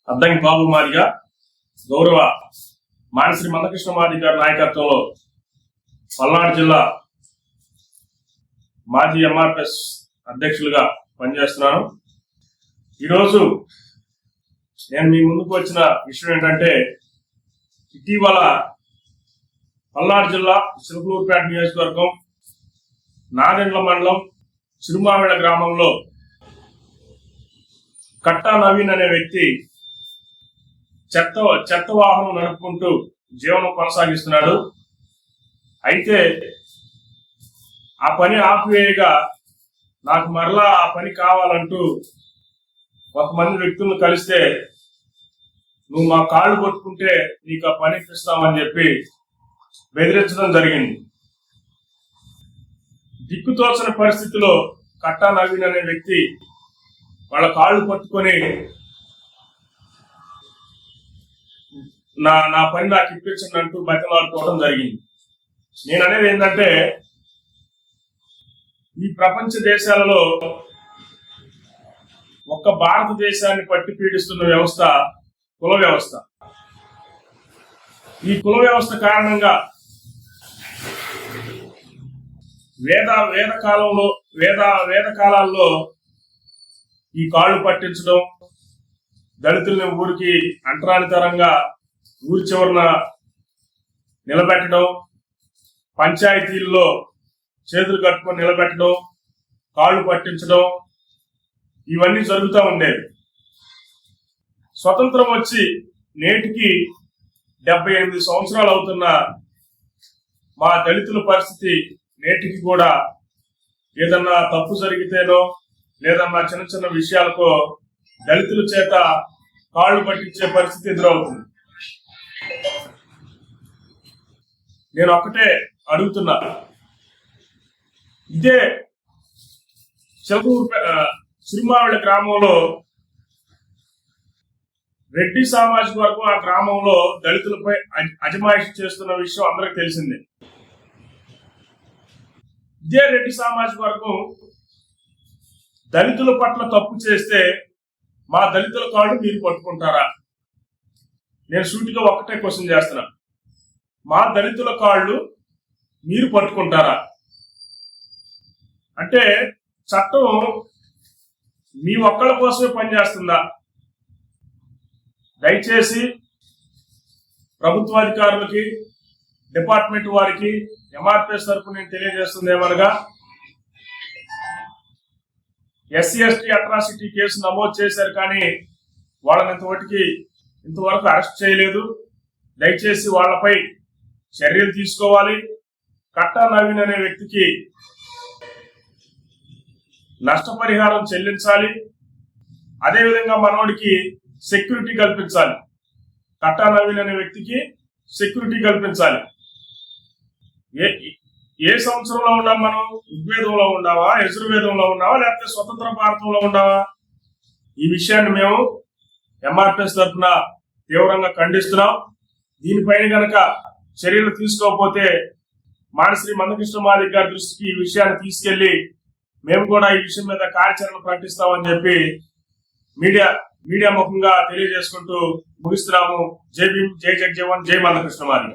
అద్దంకి బాబు మాదిగా గౌరవ మానశ్రీ మందకృష్ణ మాది గారి నాయకత్వంలో పల్నాడు జిల్లా మాజీ ఎంఆర్పిఎస్ అధ్యక్షులుగా పనిచేస్తున్నాను. ఈరోజు నేను మీ ముందుకు వచ్చిన విషయం ఏంటంటే, ఇటీవల పల్నాడు జిల్లా చిలుకలూరుపేట నియోజకవర్గం నాదెండ్ల మండలం చిరుమావిళ గ్రామంలో కట్టా నవీన్ అనే వ్యక్తి చెత్త వాహనం నడుపుకుంటూ జీవనం కొనసాగిస్తున్నాడు. అయితే ఆ పని ఆపివేయగా నాకు మరలా ఆ పని కావాలంటూ కొంతమంది వ్యక్తులను కలిస్తే, నువ్వు మా కాళ్ళు కొట్టుకుంటే నీకు ఆ పని ఇప్పిస్తామని చెప్పి బెదిరించడం జరిగింది. దిక్కుతోచని పరిస్థితిలో కట్టా నవీన్ అనే వ్యక్తి వాళ్ళ కాళ్ళు పట్టుకొని నా పని నాకు ఇప్పించండి అంటూ బతిలాడుకోవడం జరిగింది. నేను అనేది ఏంటంటే, ఈ ప్రపంచ దేశాలలో ఒక్క భారతదేశాన్ని పట్టి పీడిస్తున్న వ్యవస్థ కుల వ్యవస్థ. ఈ కుల వ్యవస్థ కారణంగా వేద కాలాల్లో ఈ కాళ్ళు పట్టించడం, దళితుల్ని ఊరికి అంటరానితరంగా ఊరి చివరన నిలబెట్టడం, పంచాయతీల్లో చేతులు కట్టుకొని నిలబెట్టడం, కాళ్ళు పట్టించడం, ఇవన్నీ జరుగుతూ ఉండేవి. స్వతంత్రం వచ్చి నేటికి 78 సంవత్సరాలు అవుతున్న మా దళితుల పరిస్థితి నేటికి కూడా ఏదన్నా తప్పు జరిగితేనో లేదన్నా చిన్న చిన్న విషయాలకో దళితుల చేత కాళ్ళు పట్టించే పరిస్థితి ఎదురవుతుంది. నేను ఒక్కటే అడుగుతున్నా, ఇదే చిరుమావిళ గ్రామంలో రెడ్డి సామాజిక వర్గం ఆ గ్రామంలో దళితులపై అజమాయిషి చేస్తున్న విషయం అందరికి తెలిసిందే. ఇదే రెడ్డి సామాజిక వర్గం దళితుల పట్ల తప్పు చేస్తే మా దళితుల కాళ్ళు మీరు పట్టుకుంటారా? నేను సూటిగా ఒక్కటే క్వశ్చన్ చేస్తున్నా, మా దళితుల కాళ్ళు మీరు పట్టుకుంటారా? అంటే చట్టం మీ ఒక్కళ్ళ కోసమే పనిచేస్తుందా? దయచేసి ప్రభుత్వాధికారులకి, డిపార్ట్మెంట్ వారికి ఎంఆర్పిఎస్ తరఫున నేను తెలియజేస్తుంది ఏమనగా, ఎస్సీ ఎస్టీ అట్రాసిటీ కేసు నమోదు చేశారు కానీ వాళ్ళని ఇంతవరకు అరెస్ట్ చేయలేదు. దయచేసి వాళ్ళపై చర్యలు తీసుకోవాలి. కట్టా నవీన్ అనే వ్యక్తికి నష్టపరిహారం చెల్లించాలి. అదేవిధంగా మనోడికి సెక్యూరిటీ కల్పించాలి. కట్టా నవీన్ అనే వ్యక్తికి సెక్యూరిటీ కల్పించాలి. ఏ సంవత్సరంలో ఉన్నాం మనం? ఋగ్వేదంలో ఉన్నావా, యజుర్వేదంలో ఉన్నావా, లేకపోతే స్వతంత్ర భారతంలో ఉన్నావా? ఈ విషయాన్ని మేము ఎంఆర్పిఎస్ తరఫున తీవ్రంగా ఖండిస్తున్నాం. దీనిపైన గనక చర్యలు తీసుకోకపోతే మానశ్రీ మందకృష్ణ మాది గారి దృష్టికి ఈ విషయాన్ని తీసుకెళ్లి మేము కూడా ఈ విషయం మీద కార్యాచరణ ప్రకటిస్తామని చెప్పి మీడియా ముఖంగా తెలియజేసుకుంటూ ముగిస్తున్నాము. జై భీమ్, జై జగజీవన్, జై మందకృష్ణ మాది.